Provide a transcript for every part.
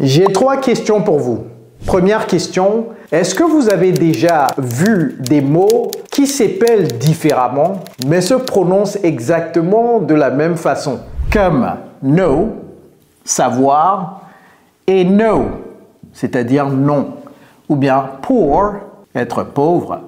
J'ai 3 questions pour vous. Première question, est-ce que vous avez déjà vu des mots qui s'épellent différemment, mais se prononcent exactement de la même façon? Comme know, savoir, et know, c'est-à-dire non. Ou bien poor, être pauvre,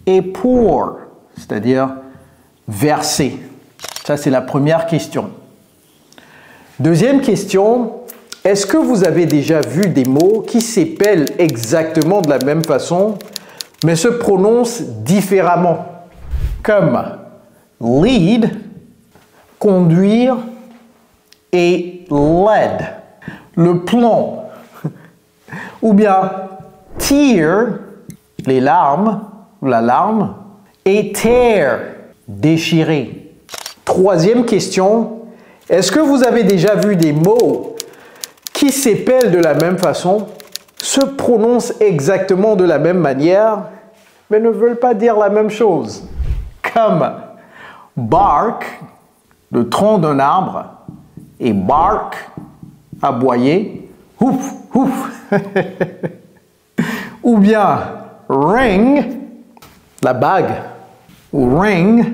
et poor, c'est-à-dire verser. Ça, c'est la première question. Deuxième question, est-ce que vous avez déjà vu des mots qui s'épellent exactement de la même façon, mais se prononcent différemment? Comme lead, conduire, et led, le plan. Ou bien tear, les larmes, la larme, et tear, déchirer. Troisième question, est-ce que vous avez déjà vu des mots qui s'épellent de la même façon, se prononcent exactement de la même manière, mais ne veulent pas dire la même chose? Comme bark, le tronc d'un arbre, et bark, aboyer, ouf, ouf. Ou bien ring, la bague, ou ring,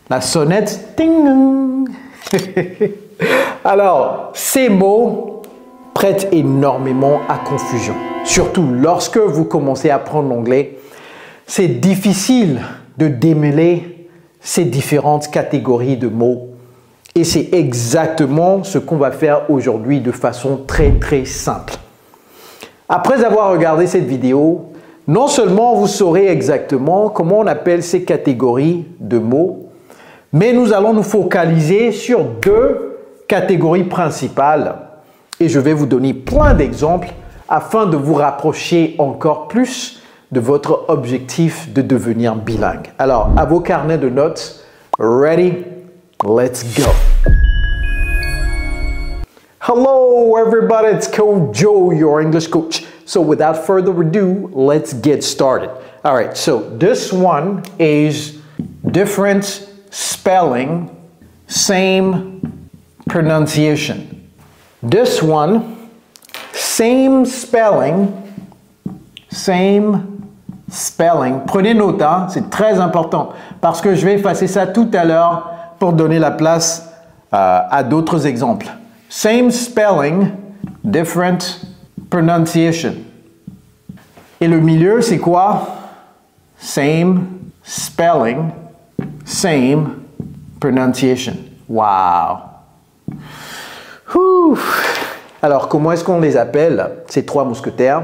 la sonnette, ting. Alors, ces mots prêtent énormément à confusion. Surtout lorsque vous commencez à apprendre l'anglais, c'est difficile de démêler ces différentes catégories de mots. Et c'est exactement ce qu'on va faire aujourd'hui de façon très simple. Après avoir regardé cette vidéo, non seulement vous saurez exactement comment on appelle ces catégories de mots, mais nous allons nous focaliser sur 2 catégories principales. Et je vais vous donner plein d'exemples afin de vous rapprocher encore plus de votre objectif de devenir bilingue. Alors, à vos carnets de notes, ready? Let's go! Hello everybody, it's Coach Joe, your English coach. So without further ado, let's get started. All right, so this one is different spelling, same pronunciation. This one, same spelling, same spelling. Prenez note, hein, c'est très important parce que je vais effacer ça tout à l'heure pour donner la place à d'autres exemples. Same spelling, different pronunciation. Et le milieu, c'est quoi? Same spelling, same pronunciation. Wow! Ouh. Alors, comment est-ce qu'on les appelle, ces 3 mousquetaires?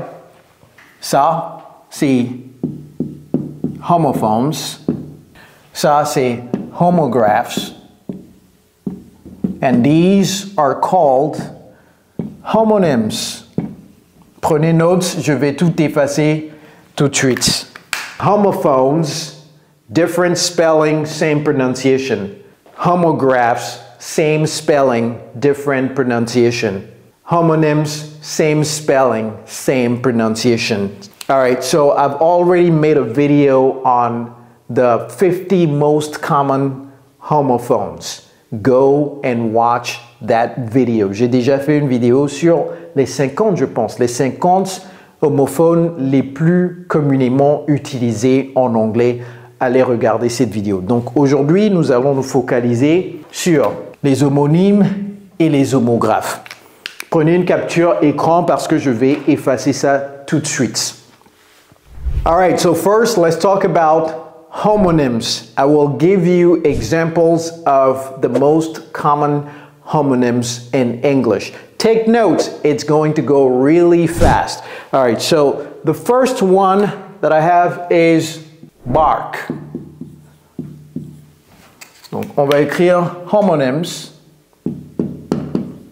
Ça, c'est homophones. Ça, c'est homographs. And these are called homonyms. Prenez notes, je vais tout effacer tout de suite. Homophones, different spelling, same pronunciation. Homographs, same spelling, different pronunciation. Homonyms, same spelling, same pronunciation. All right, so I've already made a video on the 50 most common homophones. Go and watch that video. J'ai déjà fait une vidéo sur les 50, je pense, les 50 homophones les plus communément utilisés en anglais. Allez regarder cette vidéo. Donc aujourd'hui, nous allons nous focaliser sur les homonymes et les homographes. Prenez une capture écran parce que je vais effacer ça tout de suite. All right, so first, let's talk about homonyms. I will give you examples of the most common homonyms in English. Take notes, it's going to go really fast. All right, so the first one that I have is bark. Donc, on va écrire homonyms.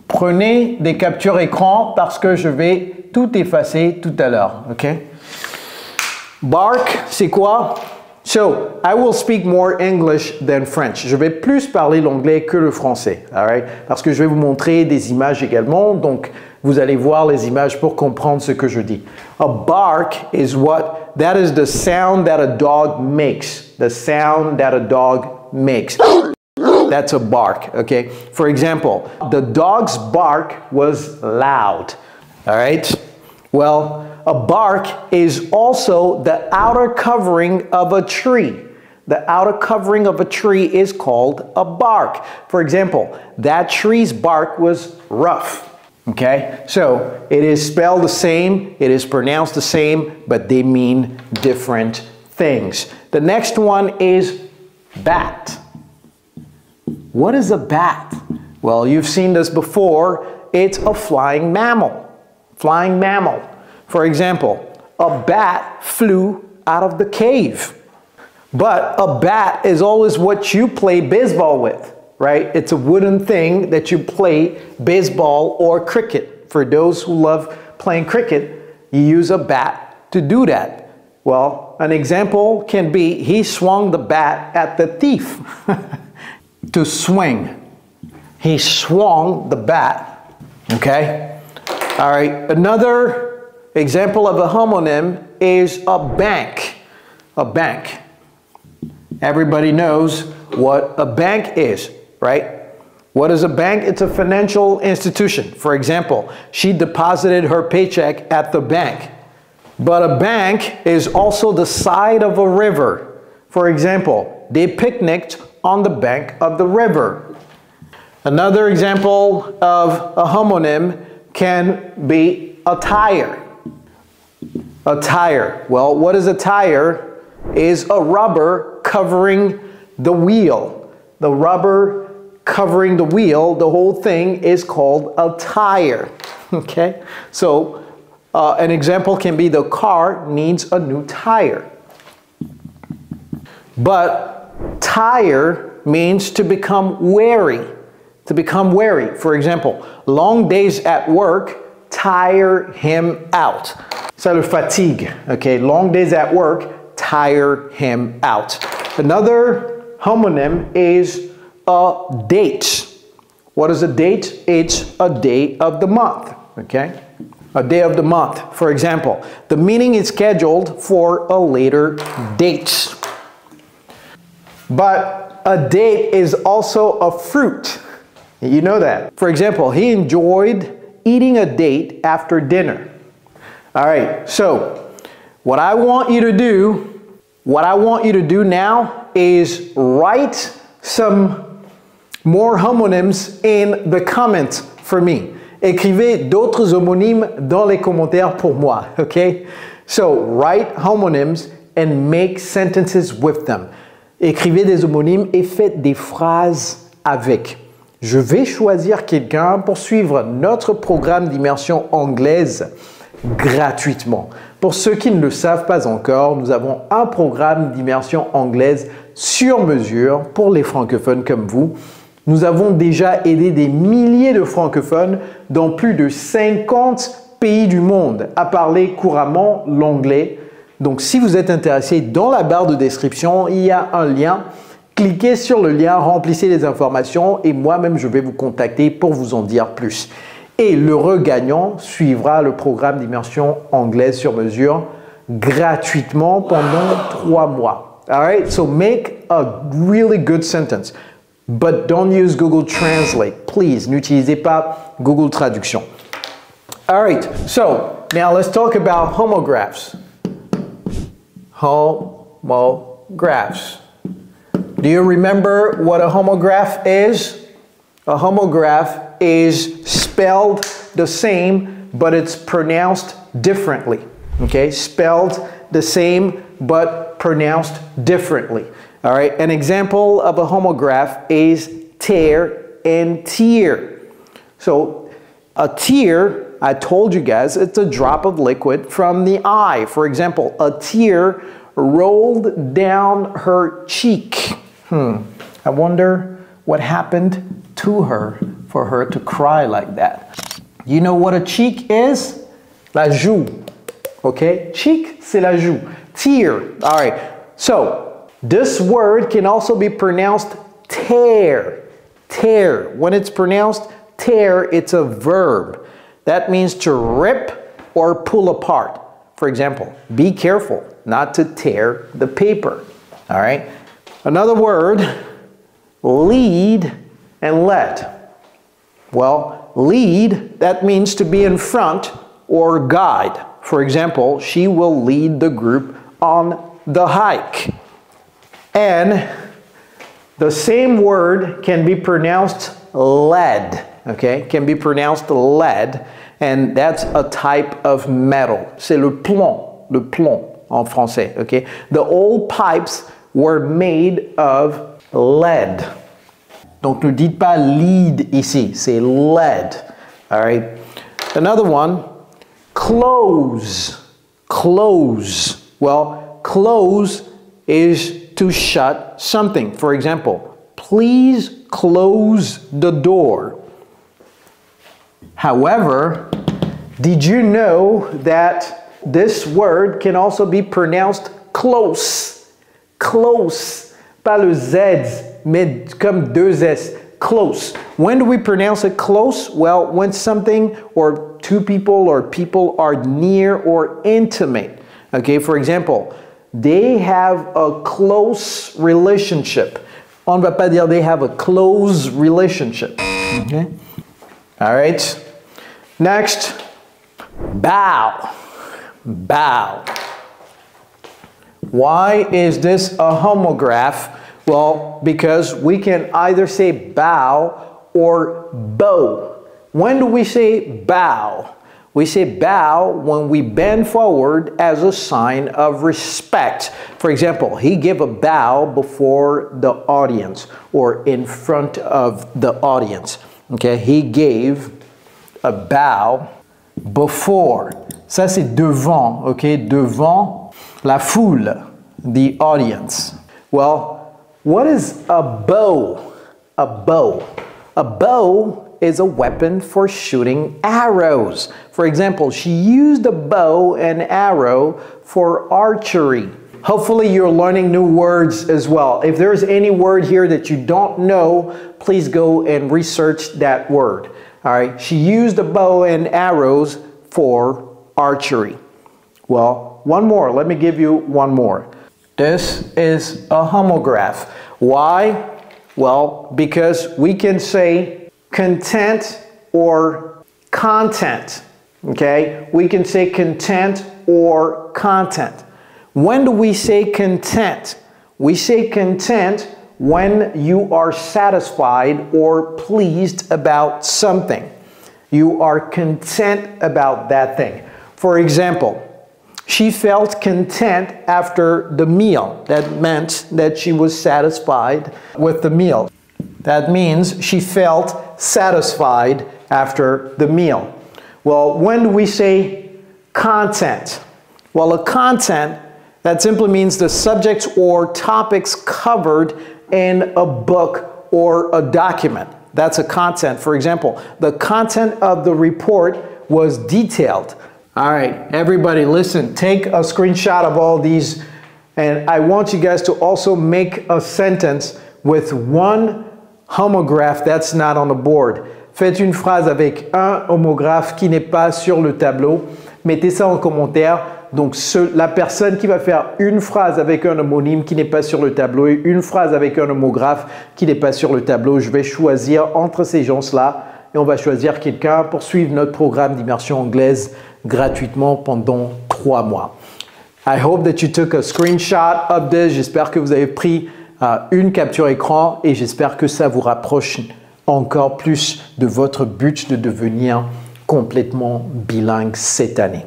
Prenez des captures écran parce que je vais tout effacer tout à l'heure, ok? Bark, c'est quoi? So, I will speak more English than French. Je vais plus parler l'anglais que le français, all right? Parce que je vais vous montrer des images également, donc vous allez voir les images pour comprendre ce que je dis. A bark is what? That is the sound that a dog makes. The sound that a dog makes. That's a bark, okay? For example, the dog's bark was loud. All right? Well, a bark is also the outer covering of a tree. The outer covering of a tree is called a bark. For example, that tree's bark was rough. Okay? So it is spelled the same, it is pronounced the same, but they mean different things. The next one is bat. What is a bat? Well, you've seen this before. It's a flying mammal. Flying mammal. For example, a bat flew out of the cave. But a bat is always what you play baseball with, right? It's a wooden thing that you play baseball or cricket. For those who love playing cricket, you use a bat to do that. Well, an example can be he swung the bat at the thief. To swing. He swung the bat. Okay? All right. Another example of a homonym is a bank. A bank. Everybody knows what a bank is, right? What is a bank? It's a financial institution. For example, she deposited her paycheck at the bank. But a bank is also the side of a river. For example, they picnicked on the bank of the river. Another example of a homonym can be a tire. A tire. Well, what is a tire? Is a rubber covering the wheel. The rubber covering the wheel, the whole thing is called a tire. Okay? So, an example can be the car needs a new tire. But tire means to become weary. To become weary. For example, long days at work tire him out. Ça le fatigue. Okay? Long days at work tire him out. Another homonym is a date. What is a date? It's a day of the month. Okay? A day of the month. For example, the meeting is scheduled for a later date. But a date is also a fruit. You know that. For example, he enjoyed eating a date after dinner. All right, so what I want you to do now is write some more homonyms in the comments for me. Écrivez d'autres homonymes dans les commentaires pour moi, okay? So write homonyms and make sentences with them. Écrivez des homonymes et faites des phrases avec. Je vais choisir quelqu'un pour suivre notre programme d'immersion anglaise gratuitement. Pour ceux qui ne le savent pas encore, nous avons un programme d'immersion anglaise sur mesure pour les francophones comme vous. Nous avons déjà aidé des milliers de francophones dans plus de 50 pays du monde à parler couramment l'anglais. Donc si vous êtes intéressé, dans la barre de description, il y a un lien. Cliquez sur le lien, remplissez les informations et moi-même je vais vous contacter pour vous en dire plus. Et l'heureux gagnant suivra le programme d'immersion anglaise sur mesure gratuitement pendant 3 mois. All right, so make a really good sentence, but don't use Google Translate. Please, n'utilisez pas Google Traduction. All right, so now let's talk about homographs. Homographs. Do you remember what a homograph is? A homograph is spelled the same, but it's pronounced differently. Okay, spelled the same, but pronounced differently. All right, an example of a homograph is tear and tear. So a tear, I told you guys, it's a drop of liquid from the eye. For example, a tear rolled down her cheek. I wonder what happened to her for her to cry like that. You know what a cheek is? La joue. Okay? Cheek, c'est la joue. Tear. All right. So, this word can also be pronounced tear. Tear. When it's pronounced tear, it's a verb. That means to rip or pull apart. For example, be careful not to tear the paper. All right? Another word, lead and let. Well, lead, that means to be in front or guide. For example, she will lead the group on the hike. And the same word can be pronounced led, okay? Can be pronounced lead, and that's a type of metal. C'est le plomb en français, okay? The old pipes were made of lead. Donc ne dites pas lead ici, c'est lead, all right? Another one, close, close. Well, close is to shut something. For example, please close the door. However, did you know that this word can also be pronounced close? Close. Pas le Z, mais comme deux S. Close. When do we pronounce it close? Well, when something or two people or people are near or intimate. Okay, for example, they have a close relationship. On ne va pas dire they have a close relationship. Okay? All right. Next, bow. Bow. Why is this a homograph? Well, because we can either say bow or bow. When do we say bow? We say bow when we bend forward as a sign of respect. For example, he gave a bow before the audience or in front of the audience. Okay, he gave a bow before. Ça c'est devant, okay, devant la foule, the audience. Well, what is a bow? A bow. A bow is a weapon for shooting arrows. For example, she used a bow and arrow for archery. Hopefully you're learning new words as well. If there's any word here that you don't know, please go and research that word. All right, she used a bow and arrows for archery. Well, one more. Let me give you one more. This is a homograph. Why? Well, because we can say content or content, okay? We can say content or content. When do we say content? We say content when you are satisfied or pleased about something. You are content about that thing. For example, she felt content after the meal. That meant that she was satisfied with the meal. That means she felt satisfied after the meal. Well, when do we say content? Well, a content, that simply means the subjects or topics covered in a book or a document. That's a content. For example, the content of the report was detailed. All right, everybody listen, take a screenshot of all these, and I want you guys to also make a sentence with one homograph that's not on the board. Faites une phrase avec un homographe qui n'est pas sur le tableau. Mettez ça en commentaire. Donc la personne qui va faire une phrase avec un homonyme qui n'est pas sur le tableau et une phrase avec un homographe qui n'est pas sur le tableau, je vais choisir entre ces gens-là et on va choisir quelqu'un pour suivre notre programme d'immersion anglaise gratuitement pendant 3 mois. I hope that you took a screenshot of this. J'espère que vous avez pris une capture écran et j'espère que ça vous rapproche encore plus de votre but de devenir complètement bilingue cette année.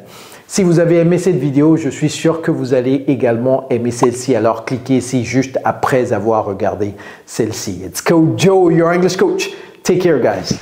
Si vous avez aimé cette vidéo, je suis sûr que vous allez également aimer celle-ci. Alors cliquez ici juste après avoir regardé celle-ci. It's Coach Joe, your English coach. Take care, guys.